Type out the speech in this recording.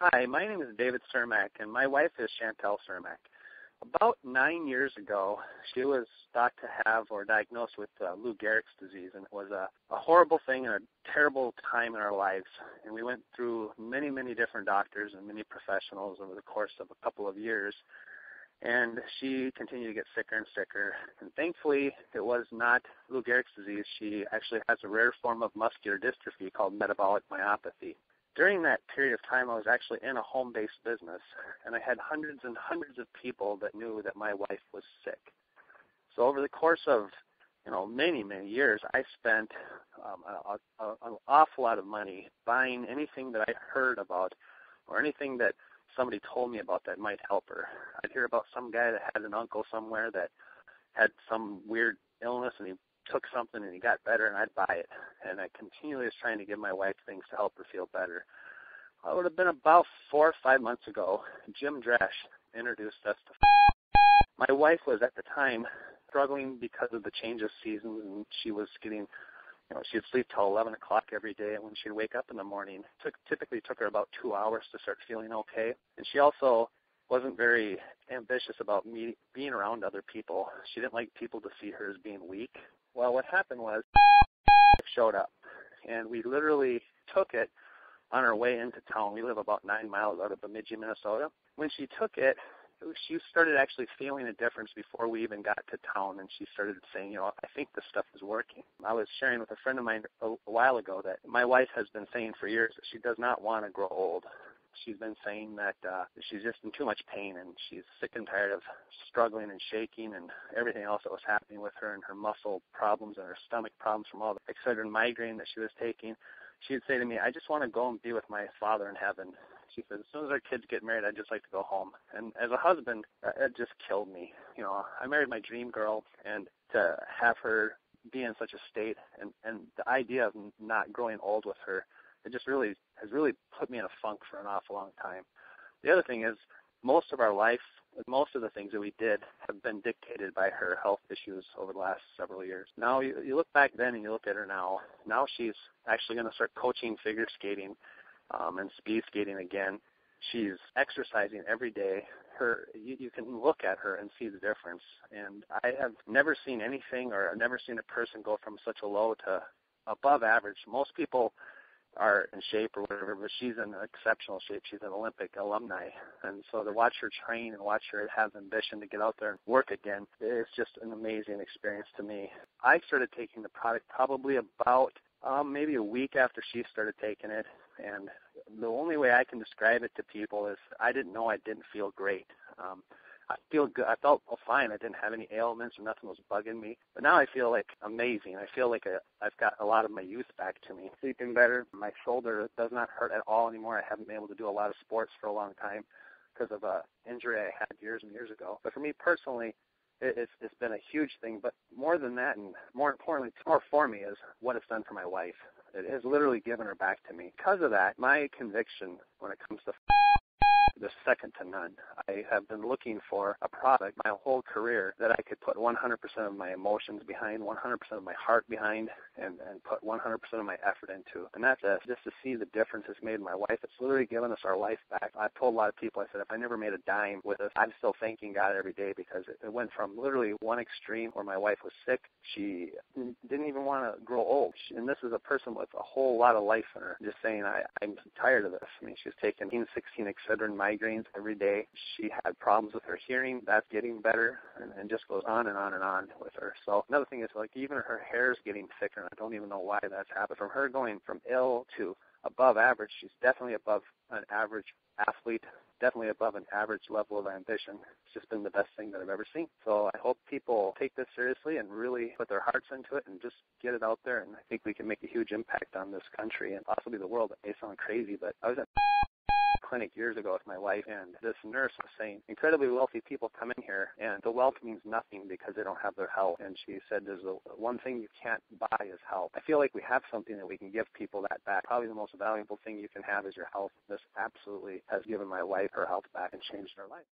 Hi, my name is David Cermack, and my wife is Cermack. About 9 years ago, she was thought to have or diagnosed with Lou Gehrig's disease, and it was a horrible thing and a terrible time in our lives. And we went through many, many different doctors and many professionals over the course of a couple of years, and she continued to get sicker and sicker. And thankfully, it was not Lou Gehrig's disease. She actually has a rare form of muscular dystrophy called metabolic myopathy. During that period of time, I was actually in a home-based business, and I had hundreds and hundreds of people that knew that my wife was sick. So over the course of, many, many years, I spent an awful lot of money buying anything that I heard about or anything that somebody told me about that might help her. I'd hear about some guy that had an uncle somewhere that had some weird illness, and he took something and he got better, and I'd buy it. And I continually was trying to give my wife things to help her feel better. It would have been about 4 or 5 months ago, Jim Dresch introduced us to My wife was at the time struggling because of the change of seasons, and she was getting, she'd sleep till 11 o'clock every day, and when she'd wake up in the morning, typically took her about 2 hours to start feeling okay. And she also wasn't very ambitious about being around other people. She didn't like people to see her as being weak. Well, what happened was showed up, and we literally took it on our way into town. We live about 9 miles out of Bemidji, Minnesota. When she took it, she started actually feeling a difference before we even got to town, and she started saying, I think this stuff is working. I was sharing with a friend of mine a while ago that my wife has been saying for years that she does not want to grow old. She's been saying that she's just in too much pain, and she's sick and tired of struggling and shaking and everything else that was happening with her, and her muscle problems and her stomach problems from all the Excedrin migraine that she was taking. She'd say to me, I just want to go and be with my father in heaven. She said, as soon as our kids get married, I'd just like to go home. And as a husband, it just killed me. I married my dream girl, and to have her be in such a state and the idea of not growing old with her, it just has really put me in a funk for an awful long time. The other thing is, most of our life, most of the things that we did have been dictated by her health issues over the last several years. Now, you look back then and you look at her now. Now she's actually going to start coaching figure skating and speed skating again. She's exercising every day. You can look at her and see the difference. And I have never seen anything, or I've never seen a person go from such a low to above average. Most people are in shape or whatever, but she's in exceptional shape. She's an Olympic alumni. And so to watch her train and watch her have ambition to get out there and work again, it's just an amazing experience to me. I started taking the product probably about maybe a week after she started taking it. And the only way I can describe it to people is I didn't know I didn't feel great. I feel good. I felt fine. I didn't have any ailments or nothing was bugging me. But now I feel like amazing. I feel like I've got a lot of my youth back to me. Sleeping better. My shoulder does not hurt at all anymore. I haven't been able to do a lot of sports for a long time because of an injury I had years and years ago. But for me personally, it's been a huge thing. But more than that, and more importantly, more for me, is what it's done for my wife. It has literally given her back to me. Because of that, my conviction when it comes to is second to none. I have been looking for a product my whole career that I could put 100% of my emotions behind, 100% of my heart behind, and put 100% of my effort into. And that's just to see the difference it's made in my wife. It's literally given us our life back. I've told a lot of people, I said, if I never made a dime with this, I'm still thanking God every day, because it went from literally one extreme where my wife was sick. She didn't even want to grow old. And this is a person with a whole lot of life in her, just saying, I'm tired of this. I mean, she's taken 16 Excedrin migraines every day. She had problems with her hearing. That's getting better, and just goes on and on and on with her. So another thing is, like, even her hair's getting thicker, and I don't even know why that's happened. From her going from ill to above average, she's definitely above an average athlete, definitely above an average level of ambition. It's just been the best thing that I've ever seen. So I hope people take this seriously and really put their hearts into it and just get it out there. And I think we can make a huge impact on this country and possibly the world. It may sound crazy, but I was at clinic years ago with my wife, and this nurse was saying incredibly wealthy people come in here and the wealth means nothing because they don't have their health. And she said there's one thing you can't buy is health. I feel like we have something that we can give people that back. Probably the most valuable thing you can have is your health. This absolutely has given my wife her health back and changed her life.